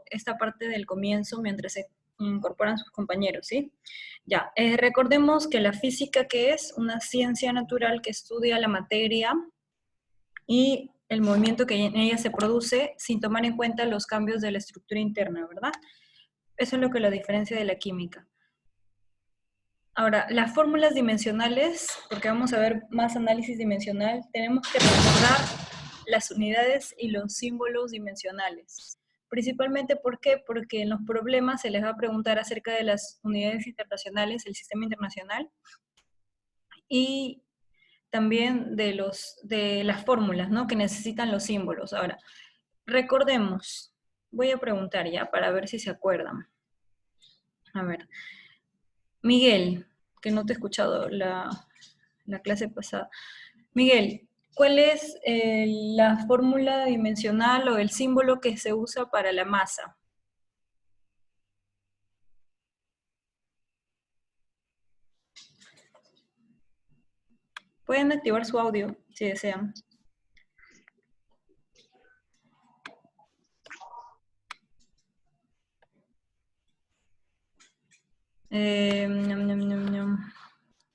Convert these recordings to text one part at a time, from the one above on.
esta parte del comienzo mientras se incorporan sus compañeros, ¿sí? Ya, recordemos que la física, ¿qué es? Una ciencia natural que estudia la materia y el movimiento que en ella se produce sin tomar en cuenta los cambios de la estructura interna, ¿verdad? Eso es lo que la diferencia de la química. Ahora, las fórmulas dimensionales, porque vamos a ver más análisis dimensional, tenemos que recordar las unidades y los símbolos dimensionales. Principalmente, ¿por qué? Porque en los problemas se les va a preguntar acerca de las unidades internacionales, el sistema internacional, y también de las fórmulas, ¿no? Que necesitan los símbolos. Ahora, recordemos, voy a preguntar ya para ver si se acuerdan. A ver, Miguel, que no te he escuchado la clase pasada. Miguel, ¿cuál es la fórmula dimensional o el símbolo que se usa para la masa? Pueden activar su audio si desean.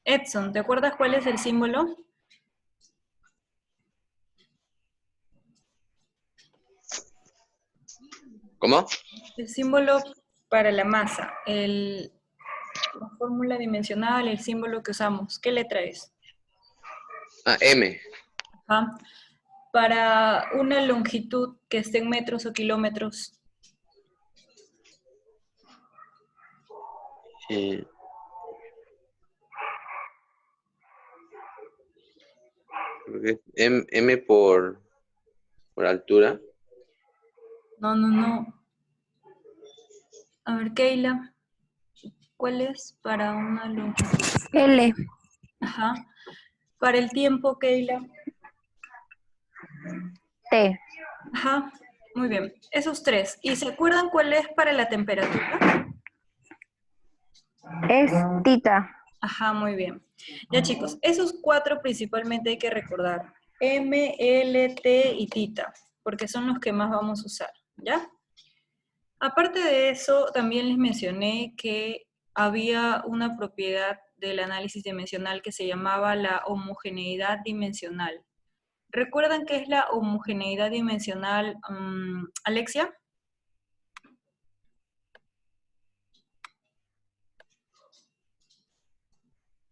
Edson, ¿te acuerdas cuál es el símbolo? ¿Cómo? El símbolo para la masa, la fórmula dimensional, el símbolo que usamos. ¿Qué letra es? Ah, M. Ajá. Para una longitud que esté en metros o kilómetros. Creo que es M por altura. No. A ver, Keila, ¿cuál es para una longitud? L. Ajá. Para el tiempo, Keila. T. Ajá. Muy bien. Esos tres. ¿Y se acuerdan cuál es para la temperatura? Es tita. Ajá, muy bien. Ya chicos, esos cuatro principalmente hay que recordar. M, L, T y tita, porque son los que más vamos a usar, ¿ya? Aparte de eso, también les mencioné que había una propiedad del análisis dimensional que se llamaba la homogeneidad dimensional. ¿Recuerdan qué es la homogeneidad dimensional, Alexia?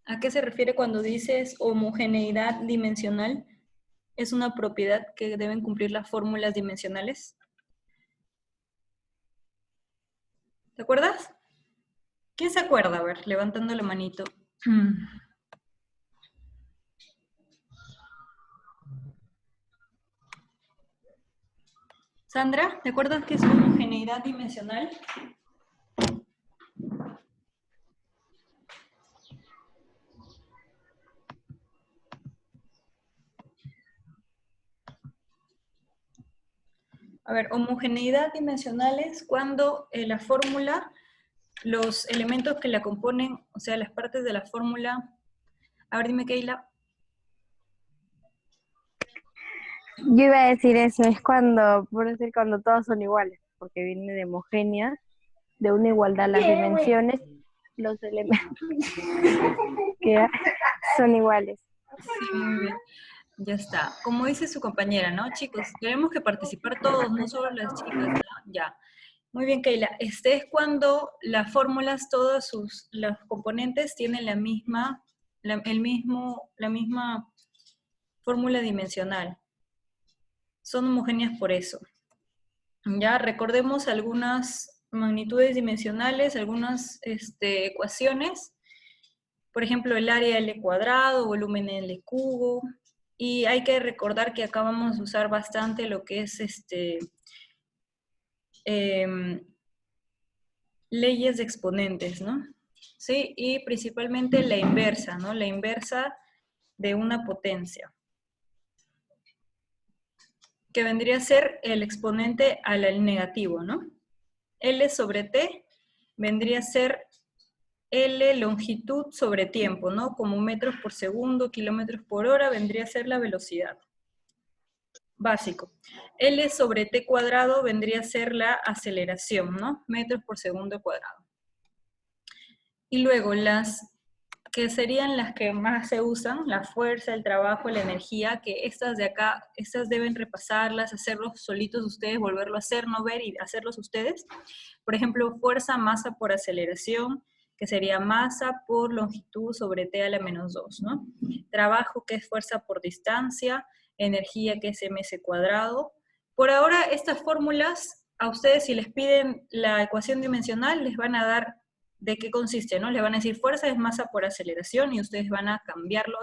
¿A qué se refiere cuando dices homogeneidad dimensional? ¿Es una propiedad que deben cumplir las fórmulas dimensionales? ¿Te acuerdas? ¿Quién se acuerda? A ver, levantando la manito. Sandra, ¿te acuerdas qué es homogeneidad dimensional? A ver, homogeneidad dimensional es cuando la fórmula, los elementos que la componen, o sea, las partes de la fórmula. A ver, dime, Keila. Yo iba a decir eso, es cuando, por decir, cuando todos son iguales, porque viene de homogénea, de una igualdad las dimensiones, los elementos que son iguales. Sí, muy bien. Ya está. Como dice su compañera, ¿no? Chicos, tenemos que participar todos, no solo las chicas, ¿no? Ya. Muy bien, Keila. Este es cuando las fórmulas, todos los componentes tienen la misma fórmula dimensional. Son homogéneas por eso. Ya, recordemos algunas magnitudes dimensionales, algunas ecuaciones. Por ejemplo, el área L cuadrado, volumen L cubo. Y hay que recordar que acá vamos a usar bastante lo que es leyes de exponentes, ¿no? Sí, y principalmente la inversa, ¿no? La inversa de una potencia, que vendría a ser el exponente al negativo, ¿no? L sobre T vendría a ser L longitud sobre tiempo, ¿no? Como metros por segundo, kilómetros por hora, vendría a ser la velocidad. básico. L sobre t cuadrado vendría a ser la aceleración, ¿no? Metros por segundo cuadrado. Y luego las que serían las que más se usan, la fuerza, el trabajo, la energía, que estas de acá, estas deben repasarlas, hacerlos solitos ustedes, volverlo a hacer, no ver y hacerlos ustedes. Por ejemplo, fuerza, masa por aceleración, que sería masa por longitud sobre t a la menos 2, ¿no? Trabajo, que es fuerza por distancia, energía, que es ms cuadrado. Por ahora, estas fórmulas, a ustedes si les piden la ecuación dimensional, les van a dar de qué consiste, ¿no? Le van a decir fuerza es masa por aceleración y ustedes van a cambiarlo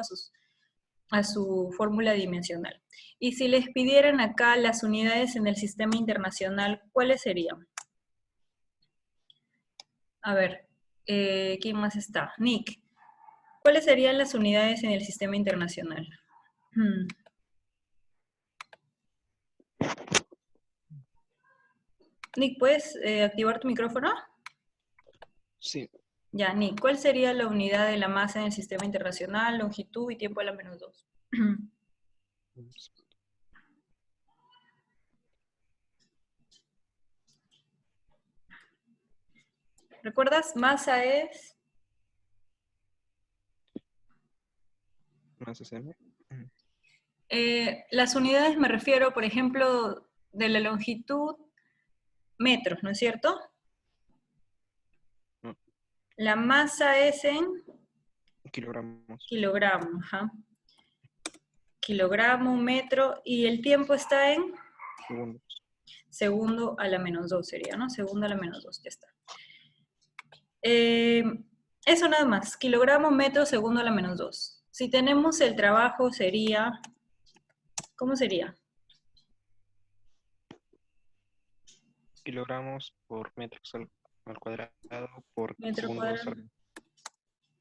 a su fórmula dimensional. Y si les pidieran acá las unidades en el sistema internacional, ¿cuáles serían? A ver, ¿quién más está? Nick. ¿Cuáles serían las unidades en el sistema internacional? Nick, ¿puedes activar tu micrófono? Sí. Ya, Nick, ¿cuál sería la unidad de la masa en el sistema internacional, longitud y tiempo a la menos 2? ¿Recuerdas? Masa es... Masa es M. las unidades me refiero, por ejemplo, de la longitud, metros, ¿no es cierto? No. La masa es en... Kilogramos. Kilogramos, ajá. Kilogramo, metro, y el tiempo está en... Segundos. Segundo a la menos 2 sería, ¿no? Segundo a la menos 2, ya está. Eso nada más, kilogramo, metro, segundo a la menos 2. Si tenemos el trabajo sería... ¿Cómo sería? Kilogramos por metros al cuadrado por Metro segundos. cuadrado.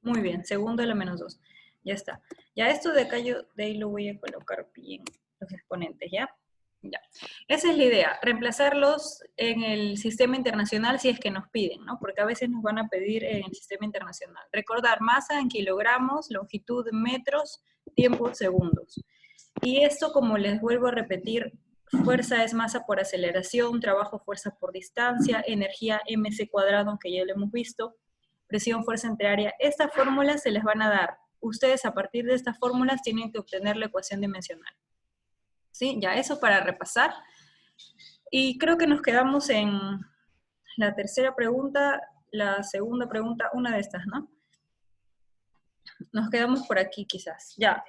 Muy bien, segundo a la menos 2. Ya está. Ya esto de acá yo de ahí lo voy a colocar bien los exponentes, ¿ya? Ya. Esa es la idea, reemplazarlos en el sistema internacional si es que nos piden, ¿no? Porque a veces nos van a pedir en el sistema internacional. Recordar masa en kilogramos, longitud en metros, tiempo en segundos. Y esto, como les vuelvo a repetir, fuerza es masa por aceleración, trabajo fuerza por distancia, energía mc cuadrado, aunque ya lo hemos visto, presión fuerza entre área. Estas fórmulas se les van a dar. Ustedes a partir de estas fórmulas tienen que obtener la ecuación dimensional. ¿Sí? Ya eso para repasar. Y creo que nos quedamos en la tercera pregunta, la segunda pregunta, una de estas, ¿no? Nos quedamos por aquí quizás. Ya,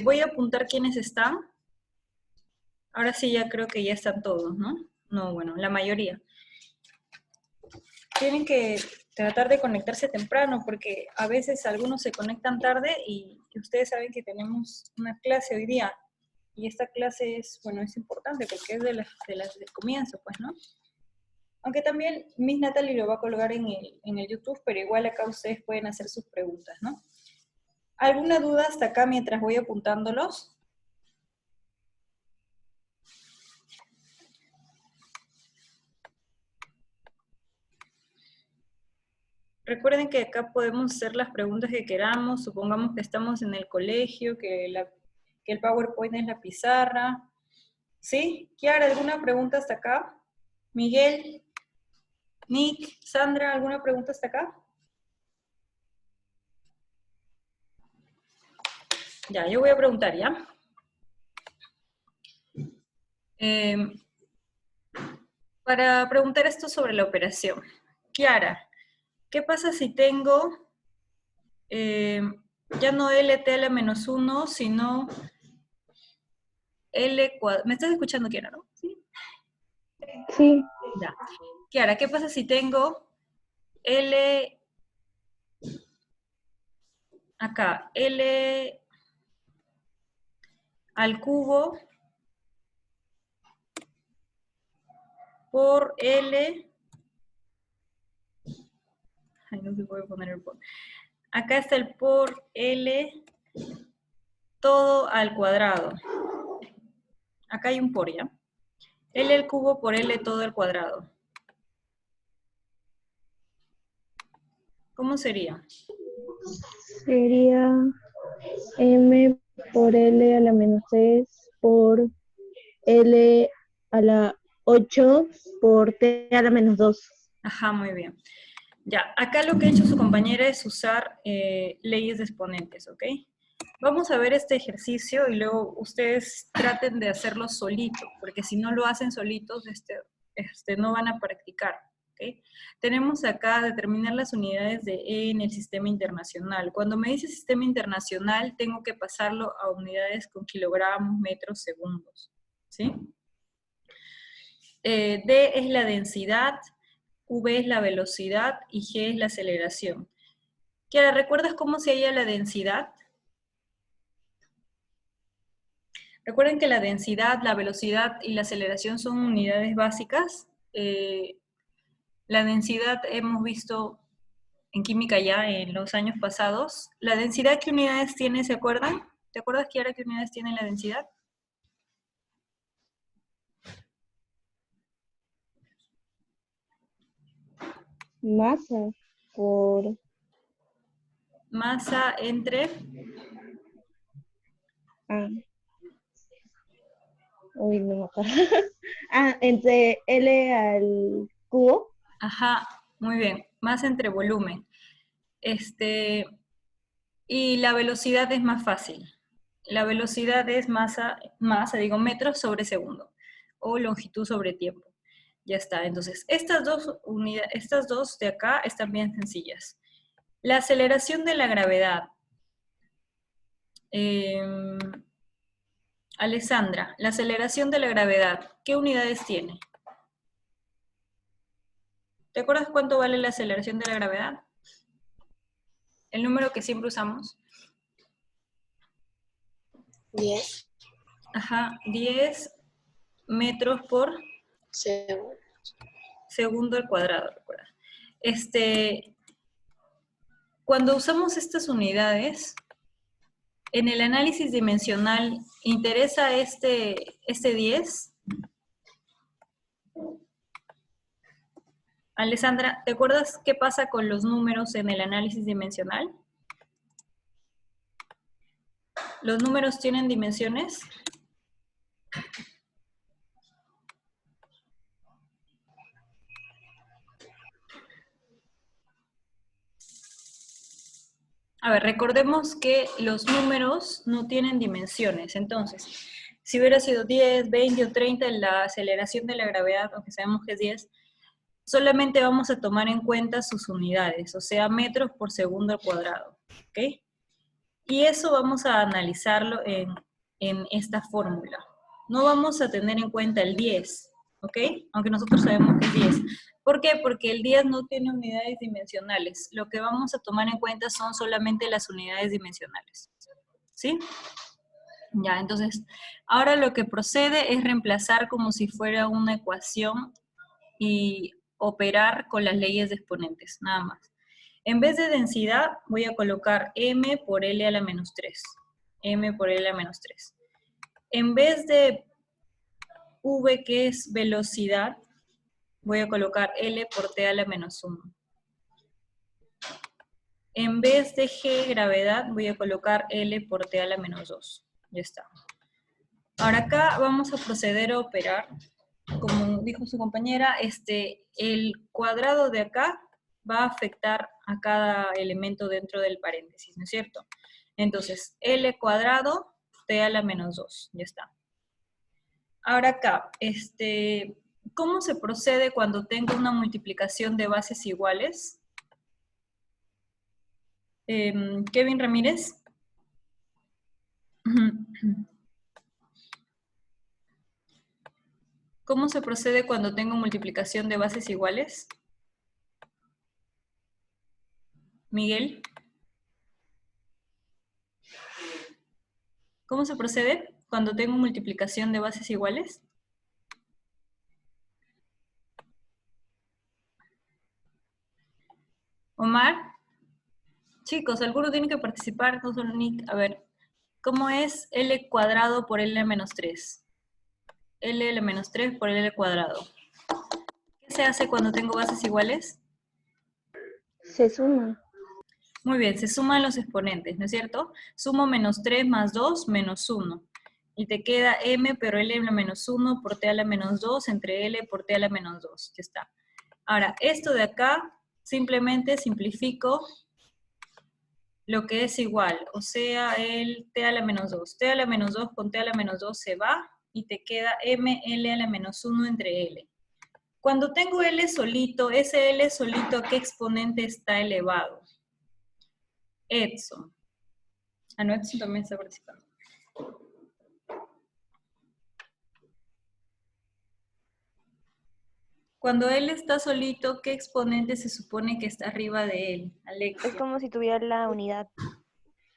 voy a apuntar quiénes están. Ahora sí ya creo que ya están todos, ¿no? No, bueno, la mayoría. Tienen que tratar de conectarse temprano porque a veces algunos se conectan tarde y ustedes saben que tenemos una clase hoy día. Y esta clase es, bueno, es importante porque es de las del comienzo, pues, ¿no? Aunque también Miss Natalie lo va a colgar en el YouTube, pero igual acá ustedes pueden hacer sus preguntas, ¿no? ¿Alguna duda hasta acá mientras voy apuntándolos? Recuerden que acá podemos hacer las preguntas que queramos, supongamos que estamos en el colegio, que el PowerPoint es la pizarra. ¿Sí? Kiara, ¿alguna pregunta hasta acá? Miguel, Nick, Sandra, ¿alguna pregunta hasta acá? Ya, yo voy a preguntar, ¿ya? Para preguntar esto sobre la operación. Kiara, ¿qué pasa si tengo ya no LT a la menos 1, sino L cuadrado? ¿Me estás escuchando, Kiara, no? ¿Sí? Sí. Ya. Kiara, ¿qué pasa si tengo L... Acá, L al cubo por L... Ay, no se puede poner el por. Acá está el por L todo al cuadrado. Acá hay un por, ¿ya? L al cubo por L todo al cuadrado. ¿Cómo sería? Sería M por L a la menos 3 por L a la 8 por T a la menos 2. Ajá, muy bien. Ya, acá lo que ha hecho su compañera es usar leyes de exponentes, ¿ok? Vamos a ver este ejercicio y luego ustedes traten de hacerlo solitos, porque si no lo hacen solitos, no van a practicar, ¿ok? Tenemos acá determinar las unidades de E en el sistema internacional. Cuando me dice sistema internacional, tengo que pasarlo a unidades con kilogramos, metros, segundos, ¿sí? D es la densidad, V es la velocidad y G es la aceleración. Kiara, ¿recuerdas cómo se halla la densidad? Recuerden que la densidad, la velocidad y la aceleración son unidades básicas. La densidad hemos visto en química ya en los años pasados. ¿La densidad qué unidades tiene, se acuerdan? ¿Te acuerdas, Kiara, qué unidades tiene la densidad? Masa por... Masa entre... Uy, no me acuerdo. Entre L al cubo. Ajá, muy bien. Masa entre volumen. Y la velocidad es más fácil. La velocidad es masa, metros sobre segundo, o longitud sobre tiempo. Ya está, entonces, estas dos de acá están bien sencillas. La aceleración de la gravedad. Alessandra, la aceleración de la gravedad, ¿qué unidades tiene? ¿Te acuerdas cuánto vale la aceleración de la gravedad? El número que siempre usamos. 10 Ajá, 10 metros por segundo al cuadrado, recuerda. Cuando usamos estas unidades, en el análisis dimensional, ¿interesa este 10? Alessandra, ¿te acuerdas qué pasa con los números en el análisis dimensional? ¿Los números tienen dimensiones? A ver, recordemos que los números no tienen dimensiones. Entonces, si hubiera sido 10, 20 o 30 en la aceleración de la gravedad, aunque sabemos que es 10, solamente vamos a tomar en cuenta sus unidades, o sea, metros por segundo al cuadrado, ¿ok? Y eso vamos a analizarlo en esta fórmula. No vamos a tener en cuenta el 10, ¿ok? Aunque nosotros sabemos que es 10. ¿Por qué? Porque el 10 no tiene unidades dimensionales. Lo que vamos a tomar en cuenta son solamente las unidades dimensionales, ¿sí? Ya, entonces, ahora lo que procede es reemplazar como si fuera una ecuación y operar con las leyes de exponentes, nada más. En vez de densidad, voy a colocar m por L a la menos 3. M por L a la menos 3. En vez de V, que es velocidad, voy a colocar L por T a la menos 1. En vez de G, gravedad, voy a colocar L por T a la menos 2. Ya está. Ahora acá vamos a proceder a operar, como dijo su compañera, el cuadrado de acá va a afectar a cada elemento dentro del paréntesis, ¿no es cierto? Entonces, L cuadrado, T a la menos 2, ya está. Ahora acá, ¿cómo se procede cuando tengo una multiplicación de bases iguales? Kevin Ramírez. ¿Cómo se procede cuando tengo multiplicación de bases iguales? Miguel. ¿Cómo se procede cuando tengo multiplicación de bases iguales? Omar. Chicos, alguno tiene que participar, no solo Nick. A ver, ¿cómo es L cuadrado por L menos 3? L menos 3 por L cuadrado. ¿Qué se hace cuando tengo bases iguales? Se suma. Muy bien, se suman los exponentes, ¿no es cierto? Sumo menos 3 más 2 menos 1. Y te queda m, pero l a la menos 1 por t a la menos 2 entre l por t a la menos 2. Ya está. Ahora, esto de acá, simplemente simplifico lo que es igual. O sea, el t a la menos 2. T a la menos 2 con t a la menos 2 se va. Y te queda m, l a la menos 1 entre l. Cuando tengo l solito, ese l solito, ¿a qué exponente está elevado? Edson. Ah, no, Edson también está participando. Cuando él está solito, ¿qué exponente se supone que está arriba de él? Alexia. Es como si tuviera la unidad.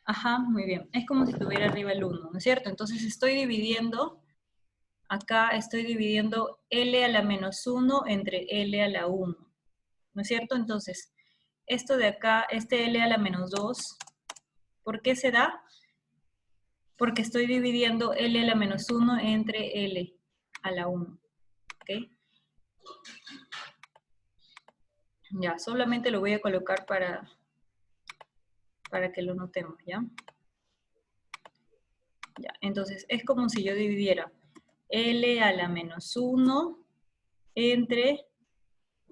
Ajá, muy bien. Es como si tuviera arriba el 1, ¿no es cierto? Entonces estoy dividiendo, acá estoy dividiendo L a la menos 1 entre L a la 1, ¿no es cierto? Entonces, esto de acá, este L a la menos 2, ¿por qué se da? Porque estoy dividiendo L a la menos 1 entre L a la 1, ¿ok? Ya, solamente lo voy a colocar para que lo notemos, ¿ya? Ya, entonces es como si yo dividiera L a la menos 1 entre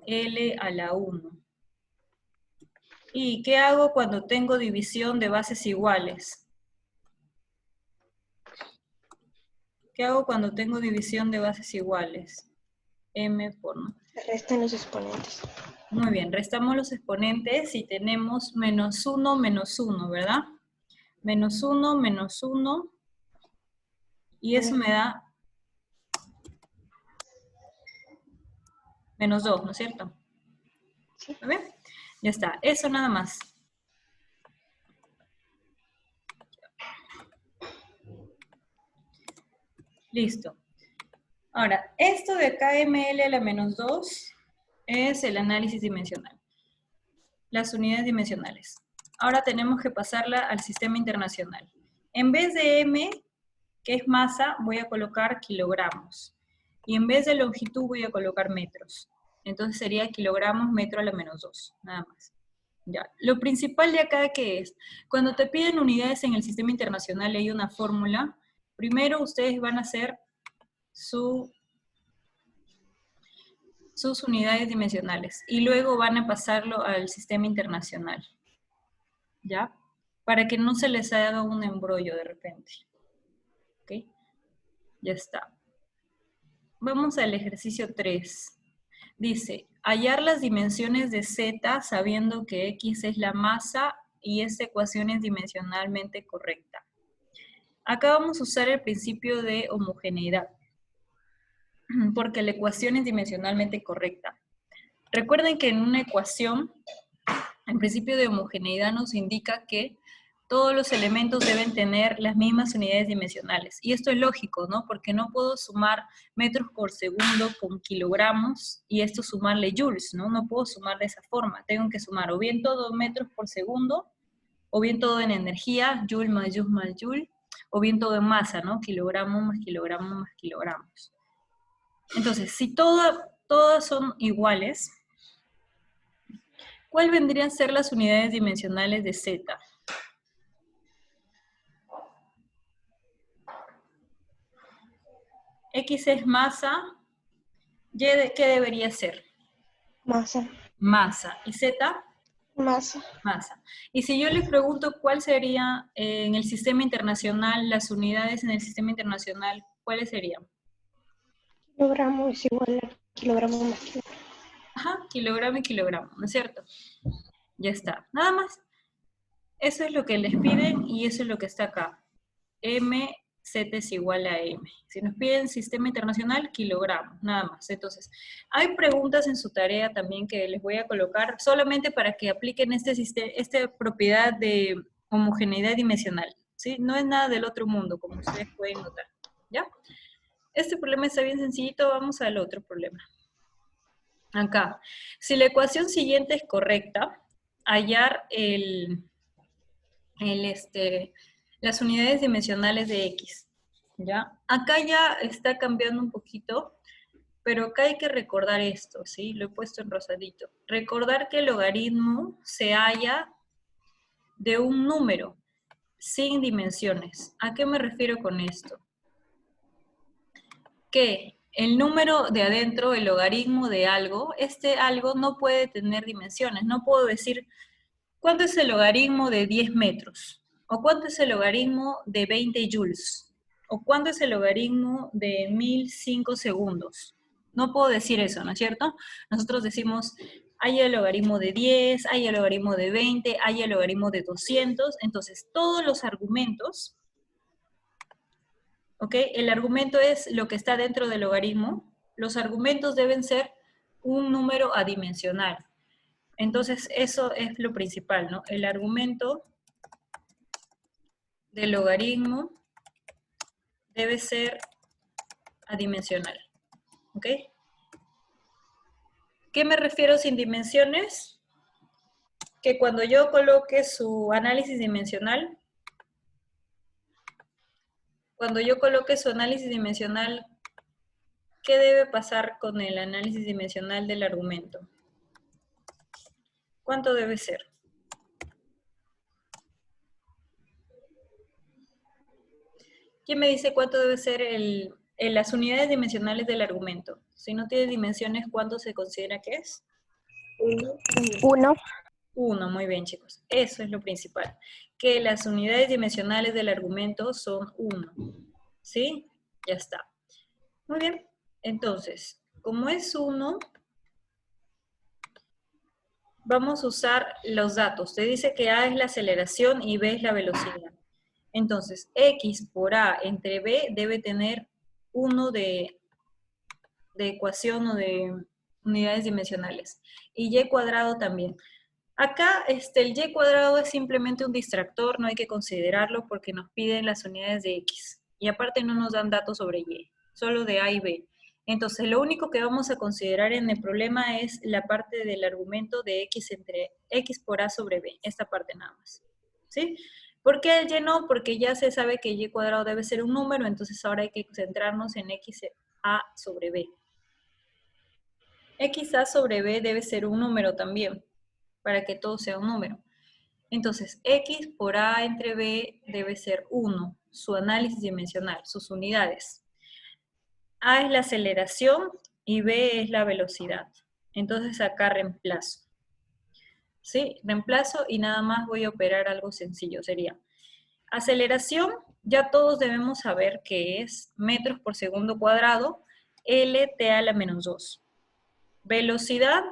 L a la 1. ¿Y qué hago cuando tengo división de bases iguales? ¿Qué hago cuando tengo división de bases iguales? M por no. Restan los exponentes. Muy bien, restamos los exponentes y tenemos menos 1, ¿verdad? Menos 1, menos 1. Y eso me da menos 2, ¿no es cierto? Sí. ¿Lo ven? Ya está, eso nada más. Listo. Ahora, esto de acá ml a la menos 2 es el análisis dimensional. Las unidades dimensionales. Ahora tenemos que pasarla al sistema internacional. En vez de m, que es masa, voy a colocar kilogramos. Y en vez de longitud voy a colocar metros. Entonces sería kilogramos metro a la menos 2, nada más. Ya. Lo principal de acá, ¿qué es? Cuando te piden unidades en el sistema internacional hay una fórmula. Primero ustedes van a hacer sus unidades dimensionales y luego van a pasarlo al sistema internacional, ¿ya? Para que no se les haga un embrollo de repente, ¿ok? Ya está. Vamos al ejercicio 3. Dice, hallar las dimensiones de Z sabiendo que X es la masa y esta ecuación es dimensionalmente correcta. Acá vamos a usar el principio de homogeneidad, porque la ecuación es dimensionalmente correcta. Recuerden que en una ecuación, el principio de homogeneidad nos indica que todos los elementos deben tener las mismas unidades dimensionales. Y esto es lógico, ¿no? Porque no puedo sumar metros por segundo con kilogramos y esto sumarle joules, ¿no? No puedo sumar de esa forma. Tengo que sumar o bien todo metros por segundo, o bien todo en energía, joule más joule más joule, o bien todo en masa, ¿no? Kilogramos más kilogramos más kilogramos. Entonces, si todas son iguales, ¿cuál vendrían a ser las unidades dimensionales de Z? X es masa, Y ¿qué debería ser? Masa. Masa. ¿Y Z? Masa. Masa. Y si yo les pregunto cuál sería en el sistema internacional, las unidades en el sistema internacional, ¿cuáles serían? Kilogramo es igual a kilogramo más kilogramo. Ajá, kilogramo y kilogramo, ¿no es cierto? Ya está. Nada más. Eso es lo que les piden y eso es lo que está acá. M, Z es igual a M. Si nos piden sistema internacional, kilogramo, nada más. Entonces, hay preguntas en su tarea también que les voy a colocar solamente para que apliquen esta propiedad de homogeneidad dimensional. ¿Sí? No es nada del otro mundo, como ustedes pueden notar. ¿Ya? Este problema está bien sencillito, vamos al otro problema. Acá, si la ecuación siguiente es correcta, hallar las unidades dimensionales de X, ¿ya? Acá ya está cambiando un poquito, pero acá hay que recordar esto, ¿sí? Lo he puesto en rosadito. Recordar que el logaritmo se halla de un número sin dimensiones. ¿A qué me refiero con esto? que el número de adentro, el logaritmo de algo, este algo no puede tener dimensiones. No puedo decir, ¿cuánto es el logaritmo de 10 metros? ¿O cuánto es el logaritmo de 20 joules? ¿O cuánto es el logaritmo de 1005 segundos? No puedo decir eso, ¿no es cierto? Nosotros decimos, hay el logaritmo de 10, hay el logaritmo de 20, hay el logaritmo de 200. Entonces, todos los argumentos, ¿ok? El argumento es lo que está dentro del logaritmo. Los argumentos deben ser un número adimensional. Entonces, eso es lo principal, ¿no? El argumento del logaritmo debe ser adimensional, ¿ok? ¿Qué me refiero sin dimensiones? Que cuando yo coloque su análisis dimensional, ¿qué debe pasar con el análisis dimensional del argumento? ¿Cuánto debe ser? ¿Quién me dice cuánto debe ser las unidades dimensionales del argumento? Si no tiene dimensiones, ¿cuánto se considera que es? 1. 1, muy bien, chicos. Eso es lo principal. Que las unidades dimensionales del argumento son 1. ¿Sí? Ya está. Muy bien. Entonces, como es 1, vamos a usar los datos. Te dice que A es la aceleración y B es la velocidad. Entonces, X por A entre B debe tener 1 de ecuación o de unidades dimensionales. Y Y cuadrado también. Acá el Y cuadrado es simplemente un distractor, no hay que considerarlo porque nos piden las unidades de X. Y aparte no nos dan datos sobre Y, solo de A y B. Entonces lo único que vamos a considerar en el problema es la parte del argumento de X entre X por A sobre B, esta parte nada más. ¿Sí? ¿Por qué el Y no? Porque ya se sabe que Y cuadrado debe ser un número, entonces ahora hay que centrarnos en XA sobre B. XA sobre B debe ser un número también, para que todo sea un número. Entonces, X por A entre B debe ser 1, su análisis dimensional, sus unidades. A es la aceleración y B es la velocidad. Entonces acá reemplazo. ¿Sí? Reemplazo y nada más voy a operar algo sencillo. Sería aceleración, ya todos debemos saber que es metros por segundo cuadrado, LT a la menos 2. Velocidad,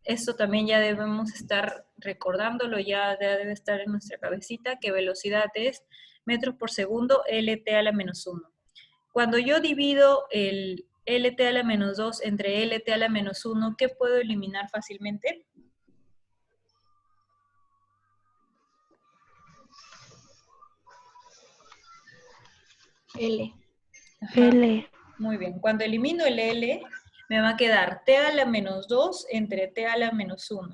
esto también ya debemos estar recordándolo, ya debe estar en nuestra cabecita, que velocidad es metros por segundo LT a la menos 1. Cuando yo divido el LT a la menos 2 entre LT a la menos 1, ¿qué puedo eliminar fácilmente? L. Ajá. L. Muy bien. Cuando elimino el L, me va a quedar T a la menos 2 entre T a la menos 1.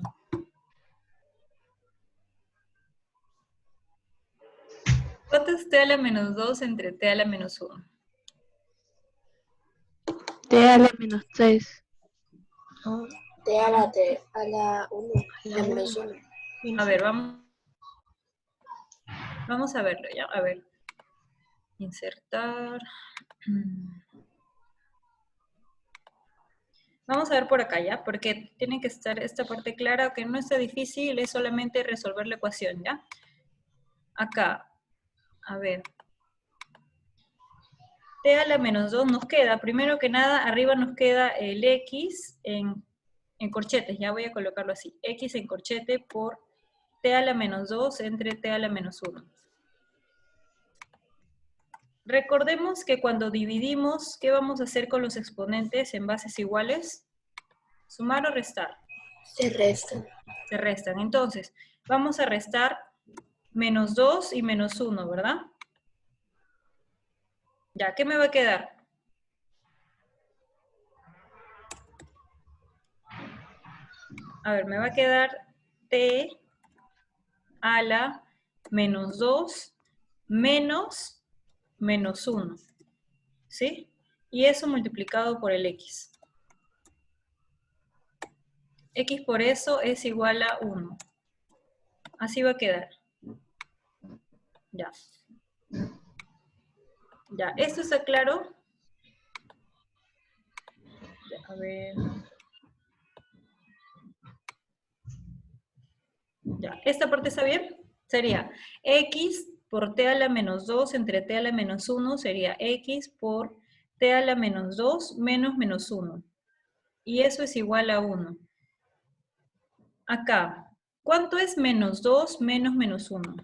¿Cuánto es T a la menos 2 entre T a la menos 1? T a la menos 3. T a la 1. La menos 1. A ver, vamos a verlo ya. A ver. Insertar. Vamos a ver por acá, ¿ya? Porque tiene que estar esta parte clara, que no está difícil, es solamente resolver la ecuación, ¿ya? Acá, a ver. T a la menos 2 nos queda, primero que nada, arriba nos queda el X en corchetes, ya voy a colocarlo así. X en corchete por T a la menos 2 entre T a la menos 1. Recordemos que cuando dividimos, ¿qué vamos a hacer con los exponentes en bases iguales? ¿Sumar o restar? Se resta. Se restan. Entonces, vamos a restar menos 2 y menos 1, ¿verdad? Ya, ¿qué me va a quedar? A ver, me va a quedar T a la menos 2 menos 1. ¿Sí? Y eso multiplicado por el X. X por eso es igual a 1. Así va a quedar. Ya. Ya, ¿esto está claro? A ver. Ya, ¿esta parte está bien? Sería x por t a la menos 2 entre t a la menos 1 sería x por t a la menos 2 menos 1. Y eso es igual a 1. Acá, ¿cuánto es menos 2 menos 1?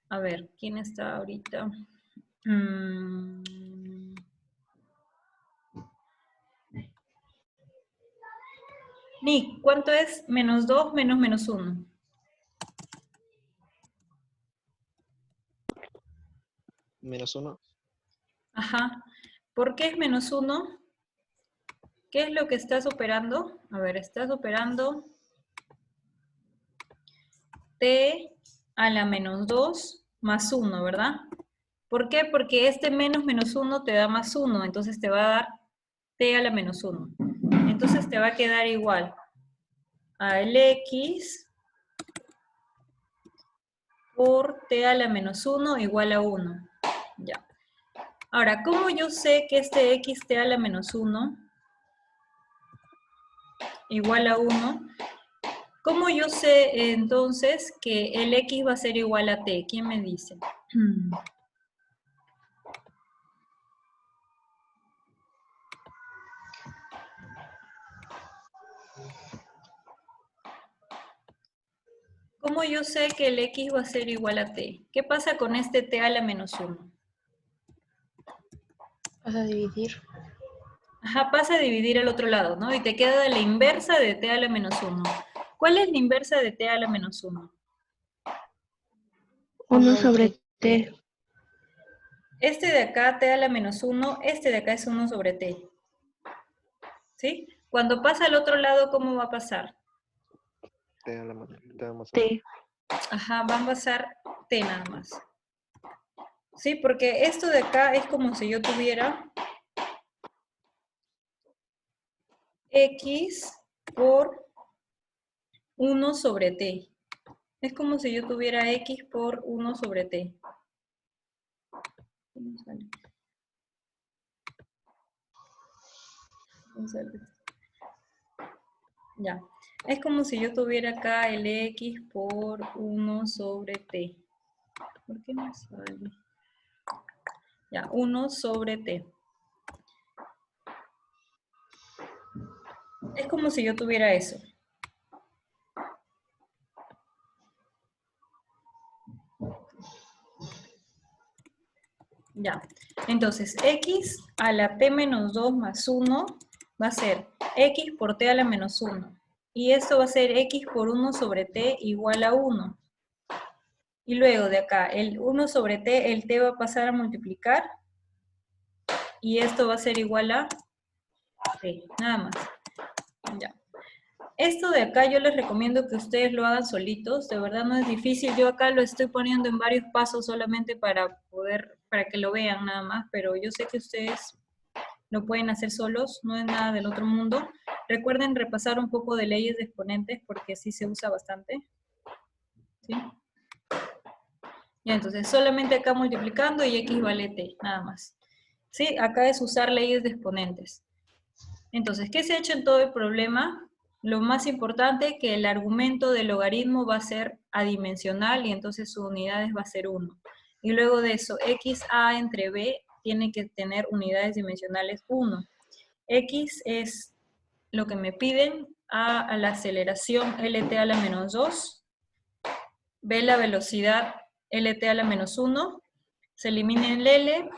A ver, ¿quién está ahorita? Nick, ¿cuánto es menos 2 menos 1? -1. Ajá. ¿Por qué es menos 1? ¿Qué es lo que estás operando? A ver, estás operando t a la menos 2 más 1, ¿verdad? ¿Por qué? Porque este menos 1 te da más 1, entonces te va a dar t a la menos 1. Entonces te va a quedar igual a el x por t a la menos 1 igual a 1. Ya. Ahora, ¿cómo yo sé que este x t a la menos 1 igual a 1? ¿Cómo yo sé entonces que el x va a ser igual a t? ¿Quién me dice? ¿Cómo yo sé que el x va a ser igual a t? ¿Qué pasa con este t a la menos 1? Vas a dividir. Ajá, pasa a dividir al otro lado, ¿no? Y te queda la inversa de t a la menos 1. ¿Cuál es la inversa de t a la menos 1? 1 sobre t. Este de acá, t a la menos 1, este de acá es 1 sobre t. ¿Sí? Cuando pasa al otro lado, ¿cómo va a pasar? T a la más T. Ajá, van a pasar t nada más. ¿Sí? Porque esto de acá es como si yo tuviera x por 1 sobre t. Es como si yo tuviera x por 1 sobre t. ¿Cómo sale? ¿Cómo sale? Ya. Es como si yo tuviera acá el x por 1 sobre t. ¿Por qué no sale? Ya, 1 sobre t. Es como si yo tuviera eso. Ya. Entonces, x a la t menos 2 más 1 va a ser x por t a la menos 1. Y esto va a ser x por 1 sobre t igual a 1. Y luego de acá, el 1 sobre t, el t va a pasar a multiplicar. Y esto va a ser igual a t, nada más. Ya. Esto de acá yo les recomiendo que ustedes lo hagan solitos, de verdad no es difícil. Yo acá lo estoy poniendo en varios pasos solamente para que lo vean nada más, pero yo sé que ustedes lo pueden hacer solos, no es nada del otro mundo. Recuerden repasar un poco de leyes de exponentes porque sí se usa bastante. ¿Sí? Ya, entonces solamente acá multiplicando y x vale t, nada más. ¿Sí? Acá es usar leyes de exponentes. Entonces, ¿qué se ha hecho en todo el problema? Lo más importante, que el argumento del logaritmo va a ser adimensional y entonces su unidades va a ser 1. Y luego de eso, xa entre b tiene que tener unidades dimensionales 1. X es lo que me piden, a la aceleración lt a la menos 2, b la velocidad lt a la menos 1, se elimina el l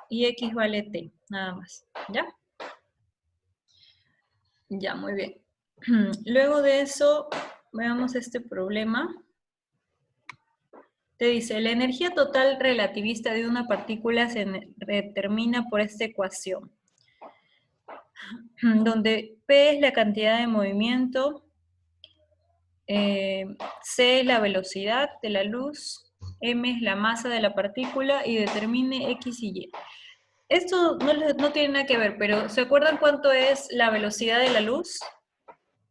y x vale t, nada más, ¿ya? Ya, muy bien. Luego de eso, veamos este problema. Te dice, la energía total relativista de una partícula se determina por esta ecuación, donde P es la cantidad de movimiento, C es la velocidad de la luz, M es la masa de la partícula y determine X y Y. Esto no tiene nada que ver, pero ¿se acuerdan cuánto es la velocidad de la luz?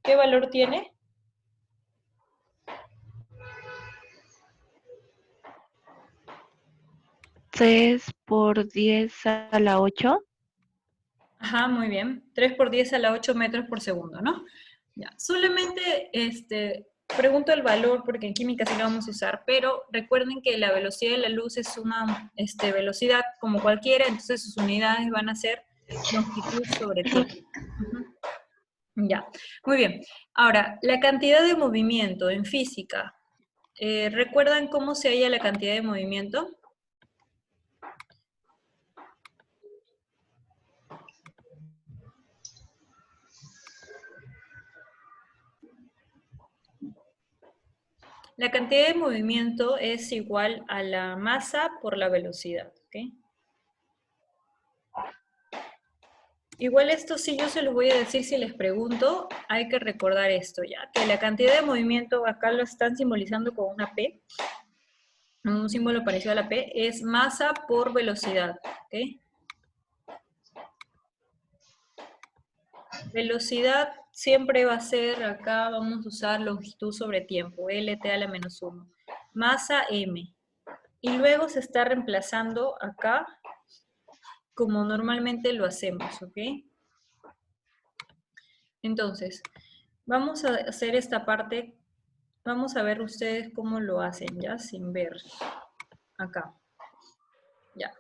¿Qué valor tiene? 3 por 10 a la 8. Ajá, muy bien. 3 por 10 a la 8 metros por segundo, ¿no? Ya. Solamente pregunto el valor porque en química sí lo vamos a usar, pero recuerden que la velocidad de la luz es una velocidad como cualquiera, entonces sus unidades van a ser longitud sobre tiempo. Ujú. Ya, muy bien. Ahora, la cantidad de movimiento en física. ¿Recuerdan cómo se halla la cantidad de movimiento? La cantidad de movimiento es igual a la masa por la velocidad, ¿ok? Igual esto sí yo se los voy a decir si les pregunto, hay que recordar esto ya, que la cantidad de movimiento acá lo están simbolizando con una P, un símbolo parecido a la P, es masa por velocidad, ¿ok? Velocidad siempre va a ser, acá vamos a usar longitud sobre tiempo, LT a la menos 1. Masa M. Y luego se está reemplazando acá como normalmente lo hacemos, ¿ok? Entonces, vamos a hacer esta parte, vamos a ver ustedes cómo lo hacen, ¿ya? Sin ver acá. Ya.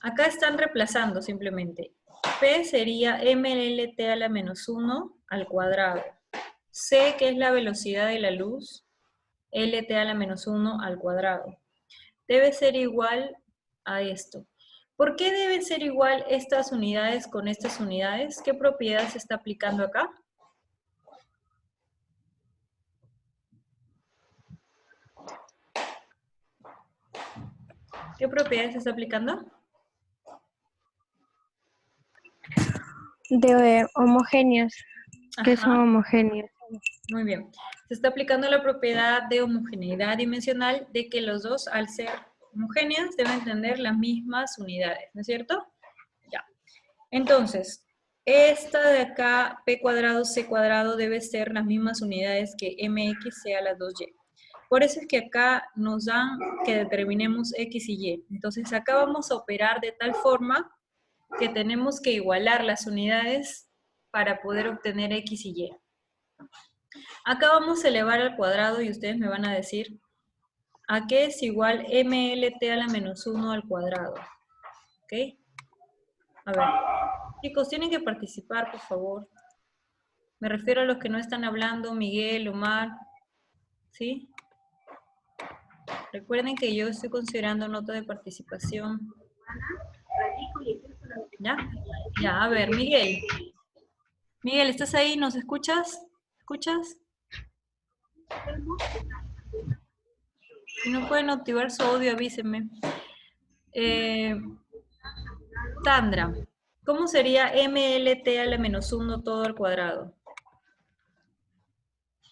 Acá están reemplazando simplemente. P sería mLT a la menos 1 al cuadrado. C, que es la velocidad de la luz, LT a la menos 1 al cuadrado. Debe ser igual a esto. ¿Por qué deben ser igual estas unidades con estas unidades? ¿Qué propiedad se está aplicando acá? ¿Qué propiedad se está aplicando? De homogéneos, que son Ajá, homogéneos. muy bien. Se está aplicando la propiedad de homogeneidad dimensional de que los dos, al ser homogéneas, deben tener las mismas unidades, ¿no es cierto? Ya. Entonces, esta de acá, p cuadrado, c cuadrado, debe ser las mismas unidades que mx sea las 2y. Por eso es que acá nos dan que determinemos x y y. Entonces, acá vamos a operar de tal forma que tenemos que igualar las unidades para poder obtener x y y. Acá vamos a elevar al cuadrado y ustedes me van a decir a qué es igual mlt a la menos 1 al cuadrado. ¿Ok? A ver, chicos, tienen que participar, por favor. Me refiero a los que no están hablando, Miguel, Omar, ¿sí? Recuerden que yo estoy considerando nota de participación. ¿Ya? Ya, a ver, Miguel. Miguel, ¿estás ahí? ¿Nos escuchas? ¿Escuchas? Si no pueden activar su audio, avísenme. Sandra, ¿cómo sería mlt a la menos 1 todo al cuadrado?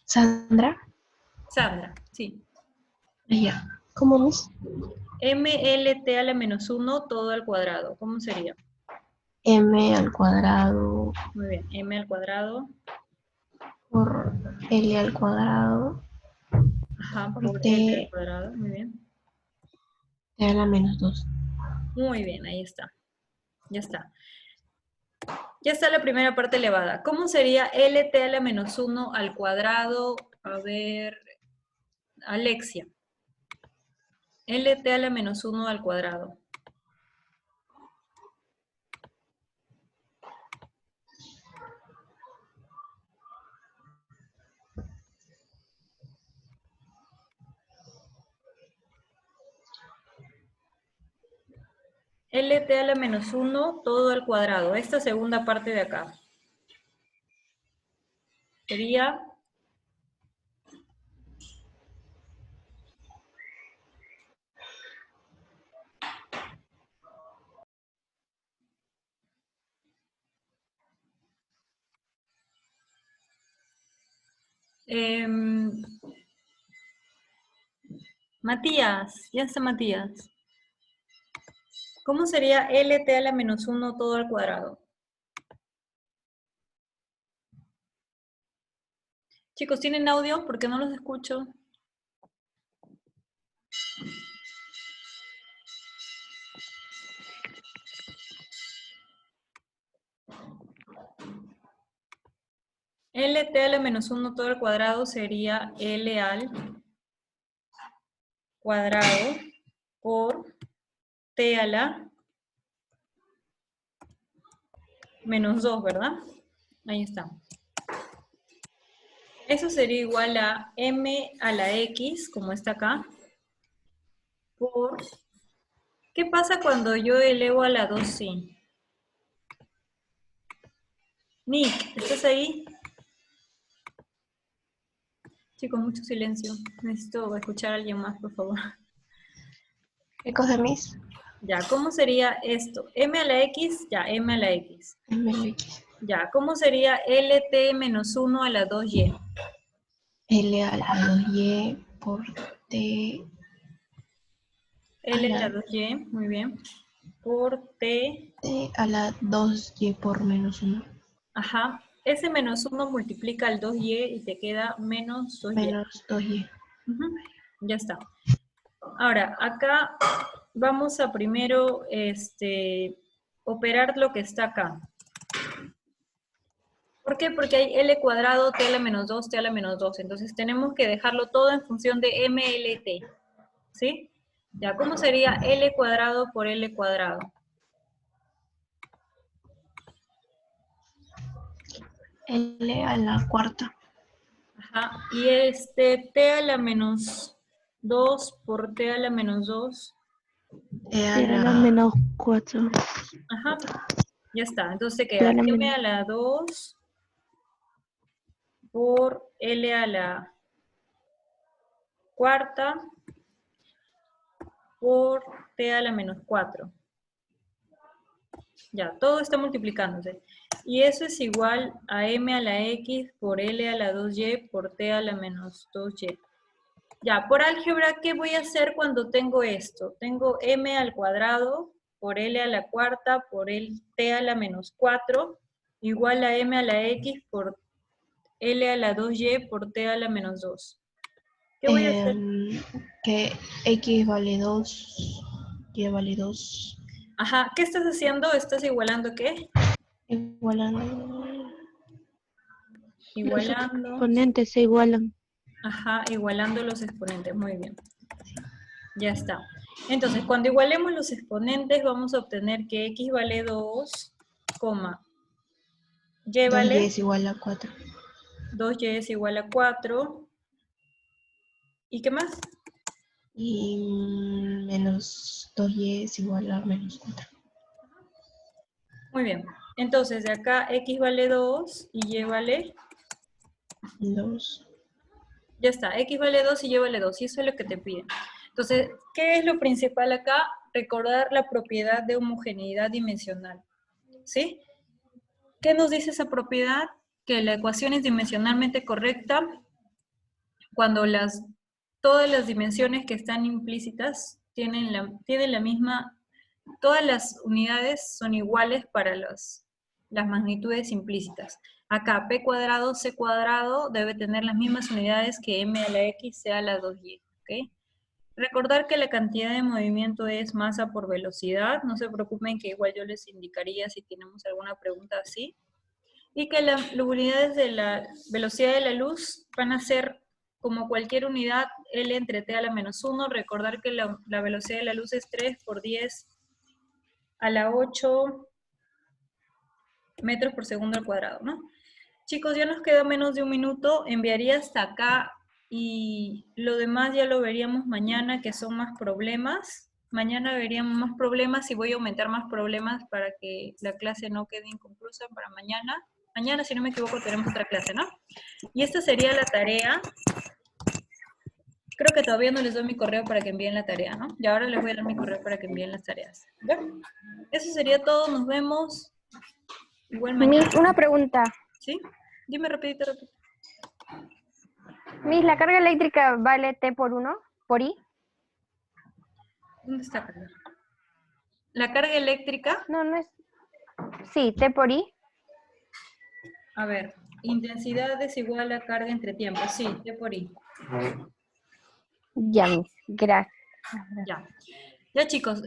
Sandra, Sandra, sí. ya. ¿Cómo es? mlt a la menos 1 todo al cuadrado. ¿Cómo sería? M al cuadrado Muy bien, m al cuadrado. por L al cuadrado Ajá, por por L al T, cuadrado, muy bien. T a la menos 2. Muy bien, ahí está. Ya está. Ya está la primera parte elevada. ¿Cómo sería LT a la menos 1 al cuadrado? A ver, Alexia. LT a la menos 1 al cuadrado. LT a la menos 1 todo al cuadrado. Esta segunda parte de acá. Sería Matías, ya está Matías. ¿Cómo sería LT a la menos 1 todo al cuadrado? Chicos, ¿tienen audio? Porque no los escucho. LT a la menos 1 todo al cuadrado sería L al cuadrado por T a la menos 2, ¿verdad? Ahí está. Eso sería igual a M a la X, como está acá, por... ¿Qué pasa cuando yo elevo a la 2 sí? Nick, ¿estás ahí? Chicos, mucho silencio. Necesito escuchar a alguien más, por favor. ¿Qué cosa, Miss? Ya, ¿cómo sería esto? M a la X, ya, M a la X. MX. Ya, ¿cómo sería LT menos 1 a la 2Y? L a la 2Y por T L a a la la 2Y, muy bien. Por T, T a la 2Y por menos 1. ajá. Ese menos 1 multiplica al 2Y y te queda menos 2Y. Menos 2Y. Ujú, ya está. Ahora, acá vamos a primero operar lo que está acá. ¿Por qué? Porque hay L cuadrado, T a la menos 2, T a la menos 2. Entonces tenemos que dejarlo todo en función de MLT. ¿Sí? Ya, ¿cómo sería L cuadrado por L cuadrado? L a la cuarta. Ajá. Y T a la menos 2 por T a la menos 2. T a T a la la menos 4. Ajá. Ya está. Entonces T a queda la M menos... a la 2 por L a la cuarta por T a la menos 4. Ya, todo está multiplicándose. Y eso es igual a M a la X por L a la 2Y por T a la menos 2Y. Ya, por álgebra, ¿qué voy a hacer cuando tengo esto? Tengo M al cuadrado por L a la cuarta por T a la menos 4 igual a M a la X por L a la 2Y por T a la menos 2. ¿Qué voy a hacer? Que X vale 2, Y vale 2. Ajá, ¿qué estás haciendo? ¿Estás igualando qué? Igualando Los Igualando. exponentes se igualan. Ajá, igualando los exponentes, muy bien. Ya está. Entonces, cuando igualemos los exponentes, vamos a obtener que x vale 2, y 2Y vale es igual a 4. 2y es igual a 4. ¿Y qué más? Y menos 2Y es igual a menos 4. Muy bien. Entonces, de acá x vale 2 y y vale... 2. Ya está, x vale 2 y y vale 2, y eso es lo que te piden. Entonces, ¿qué es lo principal acá? Recordar la propiedad de homogeneidad dimensional. ¿Sí? ¿Qué nos dice esa propiedad? Que la ecuación es dimensionalmente correcta cuando todas las dimensiones que están implícitas tienen la misma, todas las unidades son iguales para las magnitudes implícitas. Acá, p cuadrado, c cuadrado debe tener las mismas unidades que m a la x sea la 2y, ¿ok? Recordar que la cantidad de movimiento es masa por velocidad, no se preocupen que igual yo les indicaría si tenemos alguna pregunta así. Y que las unidades de la velocidad de la luz van a ser como cualquier unidad L entre T a la menos 1. Recordar que la velocidad de la luz es 3 por 10 a la 8 metros por segundo al cuadrado, ¿no? Chicos, ya nos queda menos de un minuto. Enviaría hasta acá y lo demás ya lo veríamos mañana, que son más problemas. Mañana veríamos más problemas y voy a aumentar más problemas para que la clase no quede inconclusa para mañana. Mañana, si no me equivoco, tenemos otra clase, ¿no? Y esta sería la tarea. Creo que todavía no les doy mi correo para que envíen la tarea, ¿no? Y ahora les voy a dar mi correo para que envíen las tareas. ¿Ya? Eso sería todo. Nos vemos. Igual mañana. Miss, una pregunta. ¿Sí? Dime rapidito. Miss, ¿la carga eléctrica vale T por 1? ¿Por I? ¿Dónde está Carla? La carga eléctrica. No, no es... Sí, T por I. A ver, intensidad es igual a carga entre tiempos. Sí, T por I. Ya, Miss. Gracias. Ya. Ya, chicos,